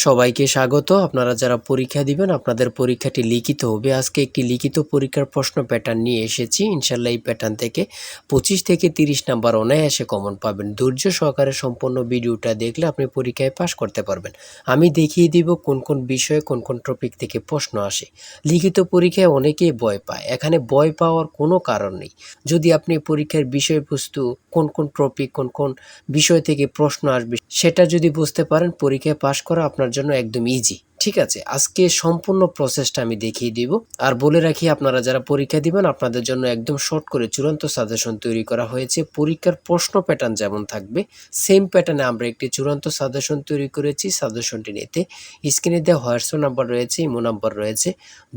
সবাইকে স্বাগত। আপনারা যারা পরীক্ষা দিবেন আপনাদের পরীক্ষাটি লিখিত হবে। আজকে একটি লিখিত পরীক্ষার প্রশ্ন প্যাটার্ন নিয়ে এসেছি। ইনশাআল্লাহ এই প্যাটার্ন থেকে 25 থেকে 30 নাম্বার অনায়াসে কমন পাবেন। ধৈর্য সহকারে সম্পূর্ণ ভিডিওটা দেখলে আপনি পরীক্ষায় পাস করতে পারবেন। আমি দেখিয়ে দিব কোন কোন বিষয়ে কোন কোন টপিক থেকে প্রশ্ন আসে। লিখিত পরীক্ষায় অনেকেই ভয় পায়। এখানে ভয় পাওয়ার কোনো কারণ নেই। যদি আপনি পরীক্ষার বিষয়বস্তু কোন কোন টপিক কোন কোন বিষয় থেকে প্রশ্ন আসবে সেটা যদি বুঝতে পারেন পরীক্ষায় পাস করা আপনার জন্য একদম ইজি। ঠিক আছে, আজকে সম্পূর্ণ প্রসেসটা আমি দেখিয়ে দিব। আর বলে রাখি আপনারা যারা পরীক্ষা দিবেন আপনাদের জন্য একদম শর্ট করে চূড়ান্ত সাজেশন তৈরি করা হয়েছে। পরীক্ষার প্রশ্ন প্যাটার্ন যেমন থাকবে সেম প্যাটার্নে আমরা একটি চূড়ান্ত সাজেশন তৈরি করেছি। সাজেশনটি নিতে স্ক্রিনে দেওয়া হোয়াটসঅ্যাপ নাম্বার রয়েছে, ইমো নাম্বার রয়েছে,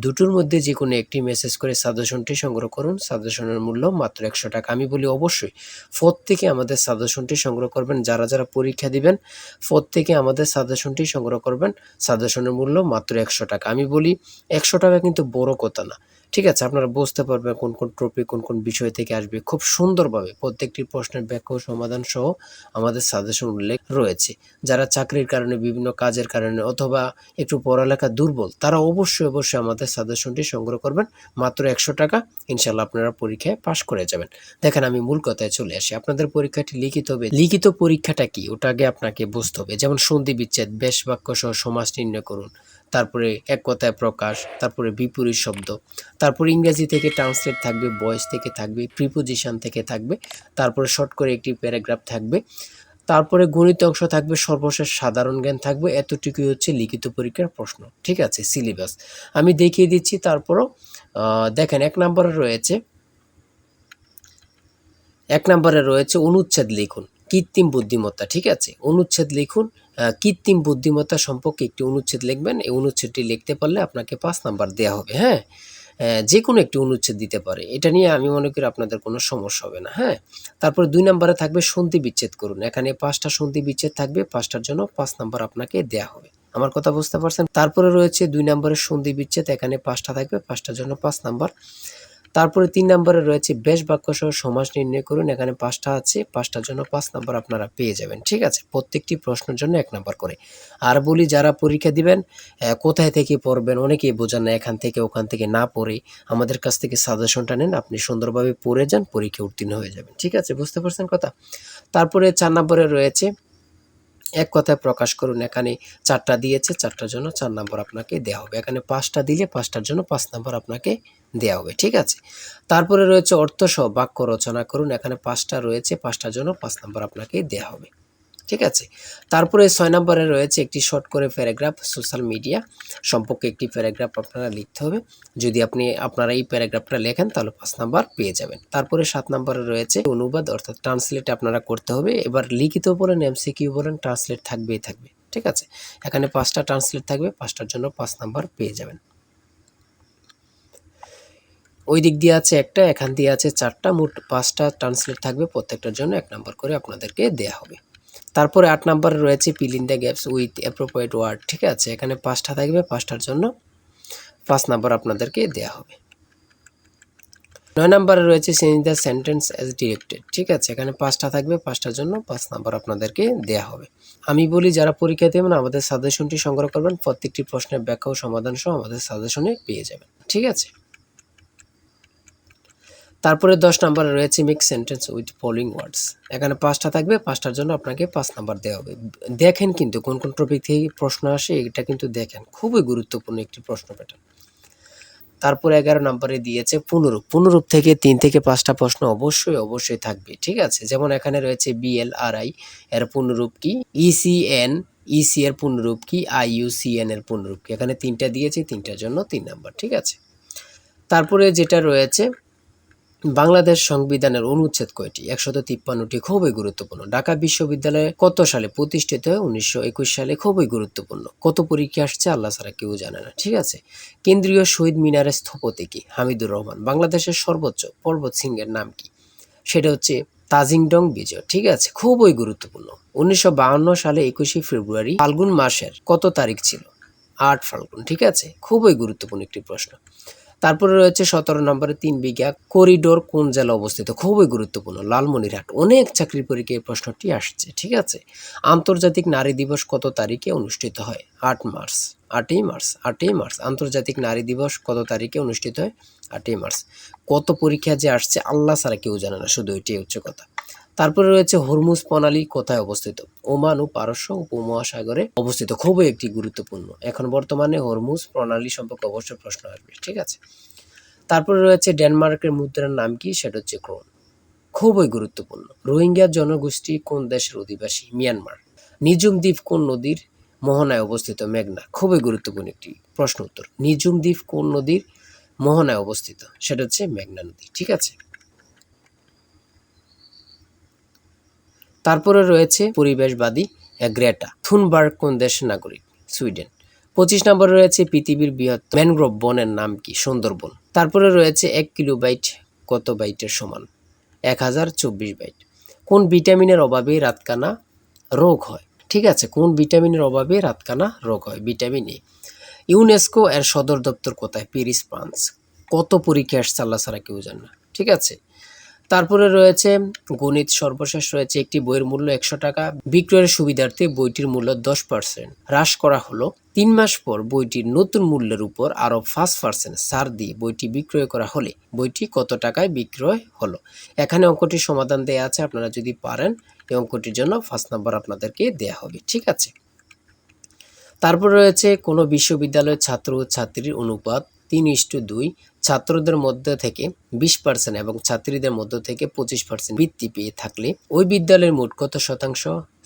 দুটোর মধ্যে যে কোনো একটি মেসেজ করে সাজেশনটি সংগ্রহ করুন। সাজেশনের মূল্য মাত্র 100 টাকা। আমি বলি অবশ্যই প্রত্যেকে আমাদের সাজেশনটি সংগ্রহ করবেন। যারা যারা পরীক্ষা দিবেন প্রত্যেকে আমাদের সাজেশনটি সংগ্রহ করবেন। সাজেশনের মূল্য মাত্র 100 টাকা। আমি বলি 100 টাকা কিন্তু বড় কথা না। ঠিক আছে, আপনারা বুঝতে পারবেন কোন কোন টপিক কোন কোন বিষয় থেকে আসবে। খুব সুন্দরভাবে প্রত্যেকটি প্রশ্নের ব্যাখ্যা ও সমাধান সহ আমাদের সাজেশন উল্লেখ রয়েছে। যারা চাকরির কারণে বিভিন্ন কাজের কারণে অথবা একটু পড়ালেখা দুর্বল তারা অবশ্যই আমাদের সাজেশনটি সংগ্রহ করবেন। মাত্র 100 টাকা। ইনশাআল্লাহ আপনারা পরীক্ষায় পাস করে যাবেন। দেখেন আমি মূল কথায় চলে আসি। আপনাদের পরীক্ষাটি লিখিত হবে। লিখিত পরীক্ষাটা কি ওটা আগে আপনাকে বুঝতে হবে। যেমন সন্ধি বিচ্ছেদ, বেশ বাক্য সহ সমাস নির্ণয় করুন, তারপরে এক কথায় প্রকাশ, তারপরে বিপরীত শব্দ, তারপরে ইংরেজি থেকে ট্রান্সলেট থাকবে, ভয়েস থেকে থাকবে, প্রিপোজিশন থেকে থাকবে, তারপরে শর্ট করে একটি প্যারাগ্রাফ থাকবে, তারপরে গণিত অংশ থাকবে, সর্বশেষ সাধারণ জ্ঞান থাকবে। এতটুকুই হচ্ছে লিখিত পরীক্ষার প্রশ্ন। ঠিক আছে, সিলেবাস আমি দেখিয়ে দিচ্ছি। তারপরও দেখেন এক নম্বরে রয়েছে অনুচ্ছেদ লিখুন, কৃত্রিম বুদ্ধিমত্তা। ঠিক আছে, অনুচ্ছেদ লিখুন। কৃত্রিম বুদ্ধিমত্তা সম্পর্কে একটি অনুচ্ছেদ লিখবেন। এই অনুচ্ছেদটি লিখতে পারলে আপনাকে 5 নাম্বার দেওয়া হবে। হ্যাঁ, যে কোনো একটি অনুচ্ছেদ দিতে পারে। এটা নিয়ে আমি মনে করি আপনাদের কোনো সমস্যা হবে না। হ্যাঁ, তারপরে 2 নম্বরে থাকবে সন্ধি বিচ্ছেদ করুন। এখানে 5টা সন্ধি বিচ্ছেদ থাকবে, 5টার জন্য 5 নাম্বার আপনাকে দেওয়া হবে। আমার কথা বুঝতে পারছেন? তারপরে রয়েছে 2 নম্বরের সন্ধি বিচ্ছেদ। এখানে 5টা থাকবে, 5টার জন্য 5 নাম্বার। তারপরে 3 নম্বরে রয়েছে বেশ বাক্য সহ সমাস নির্ণয় করুন। এখানে 5টা আছে, 5টার জন্য 5 নাম্বার আপনারা পেয়ে যাবেন। ঠিক আছে, প্রত্যেকটি প্রশ্নের জন্য 1 নাম্বার করে। আর বলি যারা পরীক্ষা দিবেন কোথায় থেকে পড়বেন অনেকেই বোঝেন না। এখান থেকে ওখান থেকে না পড়ে আমাদের কাছ থেকে সাজেশনটা নেন, আপনি সুন্দরভাবে পড়ে যান, পরীক্ষা উত্তীর্ণ হয়ে যাবেন। ঠিক আছে, বুঝতে পারছেন কথা? তারপরে 4 নম্বরে রয়েছে এক কথায় প্রকাশ করুন। এখানে 4টা দিয়েছে, 4টার জন্য 4 নাম্বার আপনাকে দেওয়া হবে। এখানে 5টা দিলে 5টার জন্য 5 নাম্বার আপনাকে দেওয়া হবে। ঠিক আছে, তারপরে রয়েছে অর্থ সহ বাক্য রচনা করুন। এখানে 5টা রয়েছে, 5টার জন্য 5 নাম্বার আপনাকে দেওয়া হবে। ঠিক আছে, তারপরে 6 নম্বরে রয়েছে একটি শর্ট করে প্যারাগ্রাফ, সোশ্যাল মিডিয়া সম্পর্কে একটি প্যারাগ্রাফ আপনারা লিখতে হবে। যদি আপনারা এই প্যারাগ্রাফটা লেখেন তাহলে 5 নাম্বার পেয়ে যাবেন। তারপরে 7 নম্বরে রয়েছে অনুবাদ অর্থাৎ ট্রান্সলেট আপনারা করতে হবে। এবার লিখিত বলেন এমসিকিউ বলেন ট্রান্সলেট থাকবেই থাকবে। ঠিক আছে, এখানে 5টা ট্রান্সলেট থাকবে, 5টার জন্য 5 নাম্বার পেয়ে যাবেন। ওই দিক দিয়ে আছে একটা, এখান দিয়ে আছে 4টা, মোট 5টা ট্রান্সলেট থাকবে। প্রত্যেকটার জন্য 1 নাম্বার করে আপনাদেরকে দেয়া হবে। তারপরে 8 নম্বরে রয়েছে fill in the gaps with appropriate word. ঠিক আছে, এখানে 5টা থাকবে, 5টার জন্য 5 নাম্বার আপনাদেরকে দেয়া হবে। 9 নম্বরে রয়েছে change the sentence as directed. ঠিক আছে, এখানে 5টা থাকবে, 5টার জন্য 5 নাম্বার আপনাদেরকে দেয়া হবে। আমি বলি যারা পরীক্ষা দেবেন আমাদের সাজেশনটি সংগ্রহ করবেন। প্রত্যেকটি প্রশ্নের ব্যাখ্যা ও সমাধান সহ আমাদের সাজেশনে পেয়ে যাবেন। ঠিক আছে, তারপরে 10 নম্বরে রয়েছে মেক সেন্টেন্স উইথ ফলোইং ওয়ার্ডস। এখানে 5টা থাকবে, 5টার জন্য আপনাকে 5 নাম্বার দেওয়া হবে। দেখেন কিন্তু কোন কোন টপিক থেকে প্রশ্ন আসে, এটা কিন্তু দেখেন, খুবই গুরুত্বপূর্ণ একটি প্রশ্ন প্যাটার্ন। তারপরে 11 নম্বরে দিয়েছে পুনরূপ। পুনরূপ থেকে 3 থেকে 5টা প্রশ্ন অবশ্যই থাকবে। ঠিক আছে, যেমন এখানে রয়েছে বিএলআরআই এর পুনরূপ কি, ইসিএন ইসি এর পুনরূপ কি, আইইউসিএন এর পুনরূপ কি। এখানে 3টা দিয়েছে, 3টার জন্য 3 নাম্বার। ঠিক আছে, তারপরে যেটা রয়েছে বাংলাদেশ সংবিধানের অনুচ্ছেদ কয়টি? 153টি। খুবই গুরুত্বপূর্ণ। ঢাকা বিশ্ববিদ্যালয় কত সালে প্রতিষ্ঠিত হয়? 1921 সালে। খুবই গুরুত্বপূর্ণ। কত পরীক্ষা আসছে আল্লাহ ছাড়া কেউ জানে না। ঠিক আছে, কেন্দ্রীয় শহীদ মিনারের স্থপতি কি? হামিদুর রহমান। বাংলাদেশের সর্বোচ্চ পর্বত শৃঙ্গের নাম কি? সেটা হচ্ছে তাজিংডং বিজয়। ঠিক আছে, খুবই গুরুত্বপূর্ণ। 1952 সালে 21শে ফেব্রুয়ারি ফাল্গুন মাসের কত তারিখ ছিল? 8 ফাল্গুন। ঠিক আছে, খুবই গুরুত্বপূর্ণ একটি প্রশ্ন। তারপরে রয়েছে 17 নম্বরে 3 বিঘা করিডোর কোন জেলা অবস্থিত? খুবই গুরুত্বপূর্ণ, লালমনিরহাট। অনেক চাকরির পরীক্ষায় এই প্রশ্নটি আসছে, ঠিক আছে? আন্তর্জাতিক নারী দিবস কত তারিখে অনুষ্ঠিত হয়? 8 মার্চ। 8ই মার্চ, 8ই মার্চ। আন্তর্জাতিক নারী দিবস কত তারিখে অনুষ্ঠিত হয়? 8ই মার্চ। কত পরীক্ষা যে আসছে আল্লাহ ছাড়া কেউ জানে না, শুধু এটাই হচ্ছে কথা। তারপরে রয়েছে হরমুজ প্রণালী কোথায় অবস্থিত? ওমান ও পারস্য উপমহাসাগরে অবস্থিত। খুবই একটি গুরুত্বপূর্ণ। এখন বর্তমানে হরমুজ প্রণালী সম্পর্কে অবশ্যই প্রশ্ন আসবে, ঠিক আছে? তারপরে রয়েছে ডেনমার্কের মুদ্রার নাম কি? সেটা হচ্ছে ক্রোন। খুবই গুরুত্বপূর্ণ। রোহিঙ্গা জনগোষ্ঠী কোন দেশের অধিবাসী? মিয়ানমার। নিঝুম দ্বীপ কোন নদীর মোহনায় অবস্থিত? মেঘনা। খুবই গুরুত্বপূর্ণ একটি প্রশ্ন উত্তর। নিঝুম দ্বীপ কোন নদীর মোহনায় অবস্থিত? সেটা হচ্ছে মেঘনা নদী, ঠিক আছে? তারপরে রয়েছে পরিবেশবাদী গ্রেটা থুনবার্গ কোন দেশের নাগরিক? সুইডেন। 25 নম্বরে রয়েছে পৃথিবীর বৃহত্তম ম্যানগ্রোভ বনের নাম কি? সুন্দরবন। তারপরে রয়েছে 1 কিলোবাইট কত বাইটের সমান? 1024 বাইট। কোন ভিটামিনের অভাবে রাতকানা রোগ হয়? ঠিক আছে, কোন ভিটামিনের অভাবে রাতকানা রোগ হয়? Vitamin A. ইউনেস্কো এর সদর দপ্তর কোথায়? Paris, France. কত পরীক্ষা আসছে আল্লাহ ছাড়া কেউ জানে না, ঠিক আছে? তারপরে রয়েছে গণিত। সর্বশেষ রয়েছে একটি বইয়ের মূল্য 100 টাকা, বিক্রয়ের সুবিধার্থে বইটির মূল্য 10% হ্রাস করা হলো। 3 মাস পর বইটির নতুন মূল্যের উপর আরও 5% ছাড় দিয়ে বইটি বিক্রয় করা হলে বইটি কত টাকায় বিক্রয় হলো? এখানে অঙ্কটির সমাধান দেয়া আছে, আপনারা যদি পারেন এই অঙ্কটির জন্য 5 নাম্বার আপনাদেরকে দেয়া হবে, ঠিক আছে? তারপর রয়েছে কোনো বিশ্ববিদ্যালয়ের ছাত্র ও ছাত্রীর অনুপাত 3:2, ছাত্রদের মধ্যে থেকে 20% এবং ছাত্রীদের মধ্য থেকে 25% বৃত্তি পেয়ে থাকলে ওই বিদ্যালয়ের মোট কত শতাংশ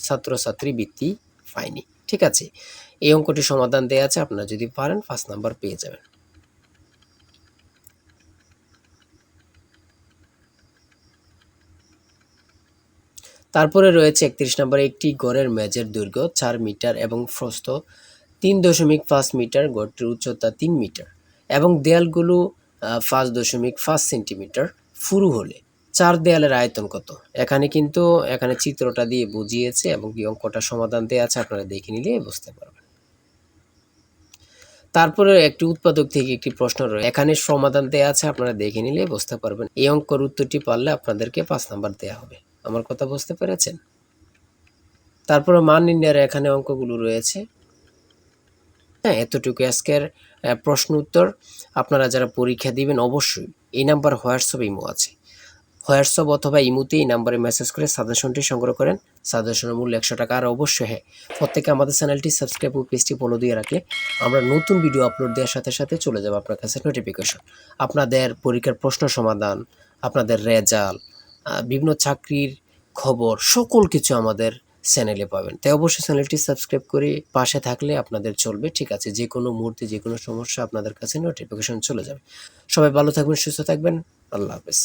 ছাত্রছাত্রী বৃত্তি পায়নি? ঠিক আছে, এই অঙ্কটি সমাধান দেওয়া আছে, আপনারা যদি পারেন 5 নাম্বার পেয়ে যাবেন। তারপরে রয়েছে 31 নম্বরে একটি ঘরের মেঝের দৈর্ঘ্য 4 মিটার এবং প্রস্থ 3.5 মিটার, ঘরটির উচ্চতা 3 মিটার এবং দেয়ালগুলো 5.5 সেন্টিমিটার পুরু হলে 4 দেয়ালের আয়তন কত? এখানে চিত্রটা দিয়ে বুঝিয়েছে এবং কি অঙ্কটা সমাধান দেওয়া আছে, আপনারা দেখে নিলে বুঝতে পারবেন। তারপরে একটি উৎপাদক থেকে একটি প্রশ্ন রয়েছে, এখানে সমাধান দেওয়া আছে, আপনারা দেখে নিলে বুঝতে পারবেন। এই অঙ্কের উত্তরটি পারলে আপনাদেরকে 5 নাম্বার দেওয়া হবে। আমার কথা বুঝতে পেরেছেন? তারপরে মান নির্ণয়ের এখানে অঙ্কগুলো রয়েছে। হ্যাঁ, এতটুকু আজকের প্রশ্ন উত্তর। আপনারা যারা পরীক্ষা দিবেন অবশ্যই এই নাম্বার হোয়াটসঅ্যাপ ইমো আছে, হোয়াটসঅ্যাপ অথবা ইমোতে এই নাম্বারে মেসেজ করে সাজেশনটি সংগ্রহ করেন। সাজেশনের মূল্য 100 টাকা। আর অবশ্যই হ্যাঁ, প্রত্যেকে আমাদের চ্যানেলটি সাবস্ক্রাইব ও পেজটি ফলো দিয়ে রাখলে আমরা নতুন ভিডিও আপলোড দেওয়ার সাথে সাথে চলে যাবে আপনার কাছে নোটিফিকেশন। আপনাদের পরীক্ষার প্রশ্ন সমাধান, আপনাদের রেজাল্ট, বিভিন্ন চাকরির খবর, সকল কিছু আমাদের চ্যানেলে পাবেন। তাই অবশ্যই চ্যানেলটি সাবস্ক্রাইব করে পাশে থাকলে আপনাদের চলবে, ঠিক আছে? যে কোনো মুহূর্তে যে কোনো সমস্যা আপনাদের কাছে নোটিফিকেশন চলে যাবে। সবাই ভালো থাকবেন, সুস্থ থাকবেন। আল্লাহ হাফেজ।